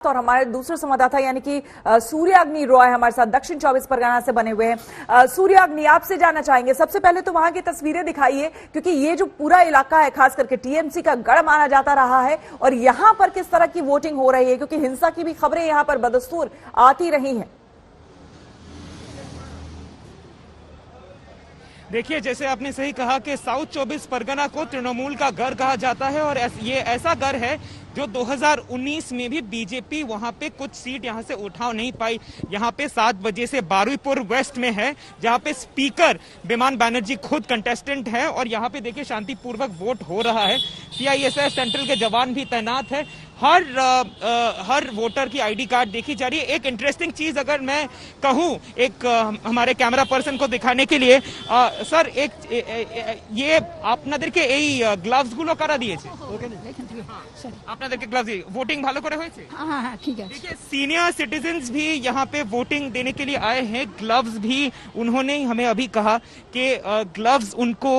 और हमारे दूसरे संवाददाता यानी कि सूर्याग्नि रॉय हमारे साथ दक्षिण 24 परगना से बने हुए हैं। सूर्याग्नि, आपसे जानना चाहेंगे सबसे पहले तो वहां की तस्वीरें दिखाइए, क्योंकि ये जो पूरा इलाका है खास करके टीएमसी का गढ़ माना जाता रहा है, और यहां पर किस तरह की वोटिंग हो रही है, क्योंकि हिंसा की भी खबरें यहां पर बदस्तूर आती रही हैं। देखिए, जैसे आपने सही कहा कि साउथ 24 परगना को तृणमूल का घर कहा जाता है, और ये ऐसा घर है जो 2019 में भी बीजेपी वहां पे कुछ सीट यहां से उठा नहीं पाई। यहां पे 7 बजे से बारुईपुर वेस्ट में है, जहां पे स्पीकर विमान बैनर्जी खुद कंटेस्टेंट है, और यहां पे देखिए शांतिपूर्वक वोट हो रहा है। सीआईएसएफ सेंट्रल के जवान भी तैनात है। हर वोटर की आईडी कार्ड देखी जा रही है। एक इंटरेस्टिंग चीज अगर मैं कहूं, एक हमारे कैमरा पर्सन को दिखाने के लिए, सर ये আপনাদেরকে এই গ্লাভস গুলো কারা দিয়েছে? আপনাদেরকে গ্লাভস वोटिंग ভালো করে হয়েছে? हाँ ठीक है। देखिए, सीनियर सिटीजन्स भी यहाँ पे वोटिंग देने के लिए आए हैं। ग्लव्स भी उन्होंने हमें अभी कहा कि ग्लव्स उनको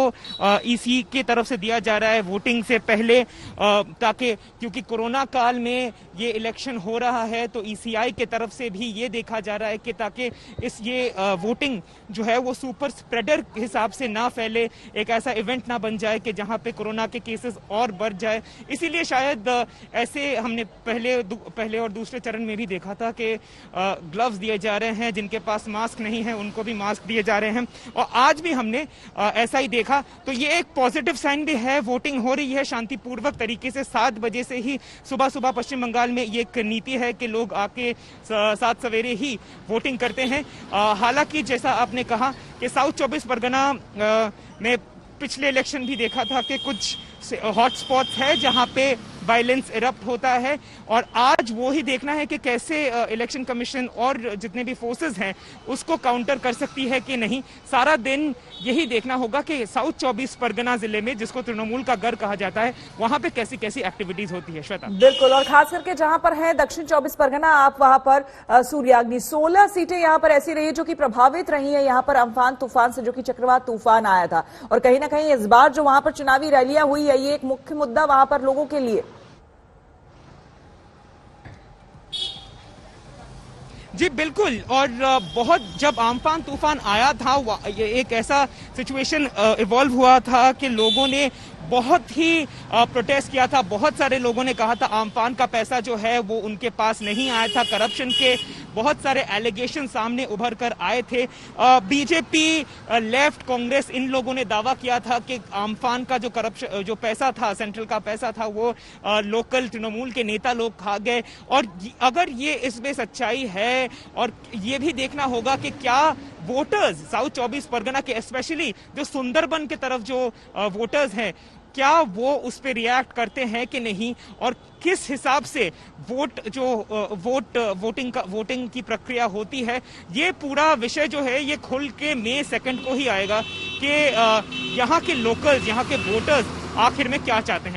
ईसी की तरफ से दिया जा रहा है वोटिंग से पहले, ताकि क्योंकि कोरोना काल में ये इलेक्शन हो रहा है, तो ईसीआई की तरफ से भी ये देखा जा रहा है कि ताकि ये वोटिंग जो है वो सुपर स्प्रेडर हिसाब से ना फैले, एक ऐसा इवेंट ना बन जाए कि जहां पे कोरोना के केसेस और बढ़ जाए। इसीलिए शायद ऐसे हमने पहले और दूसरे चरण में भी देखा था कि ग्लव्स दिए जा रहे हैं, जिनके पास मास्क नहीं है उनको भी मास्क दिए जा रहे हैं, और आज भी हमने ऐसा ही देखा। तो ये एक पॉजिटिव साइन भी है। वोटिंग हो रही है शांतिपूर्वक तरीके से। 7 बजे से ही सुबह पश्चिम बंगाल में ये एक नीति है कि लोग आके 7 सवेरे ही वोटिंग करते हैं। हालांकि जैसा आपने कहा कि साउथ 24 परगना में पिछले इलेक्शन भी देखा था कि कुछ हॉटस्पॉट्स है जहां पे वायलेंस इरप्ट होता है, और आज वो ही देखना है कि कैसे इलेक्शन कमीशन और जितने भी फोर्सेस हैं उसको काउंटर कर सकती है कि नहीं। सारा दिन यही देखना होगा कि साउथ 24 परगना जिले में, जिसको तृणमूल का घर कहा जाता है, वहां पे कैसी कैसी एक्टिविटीज होती है। श्वेता, बिल्कुल, और खास करके जहां पर है दक्षिण 24 परगना, आप वहां पर सूर्याग्नि 16 सीटें यहां पर ऐसी रही जो कि प्रभावित रही है यहां पर अम्फान तूफान से, जो कि चक्रवात तूफान आया था, और कहीं ना कहीं इस बार जो वहां पर चुनावी रैलियां हुई है, ये एक मुख्य मुद्दा वहां पर लोगों के लिए। जी बिल्कुल, और बहुत जब अम्फान तूफान आया था, एक ऐसा सिचुएशन इवॉल्व हुआ था कि लोगों ने बहुत ही प्रोटेस्ट किया था। बहुत सारे लोगों ने कहा था अम्फान का पैसा जो है वो उनके पास नहीं आया था। करप्शन के बहुत सारे एलिगेशन सामने उभर कर आए थे। बीजेपी, लेफ्ट, कांग्रेस, इन लोगों ने दावा किया था कि अम्फान का जो पैसा था, सेंट्रल का पैसा था, वो लोकल तृणमूल के नेता लोग खा गए। और अगर ये इसमें सच्चाई है, और ये भी देखना होगा कि क्या वोटर्स साउथ 24 परगना के, स्पेशली जो सुंदरबन की तरफ जो वोटर्स हैं, क्या वो उस पे रिएक्ट करते हैं कि नहीं, और किस हिसाब से वोटिंग की प्रक्रिया होती है। ये पूरा विषय जो है ये खुल के मई 2 को ही आएगा कि यहाँ के लोकल्स, यहाँ के वोटर्स आखिर में क्या चाहते हैं।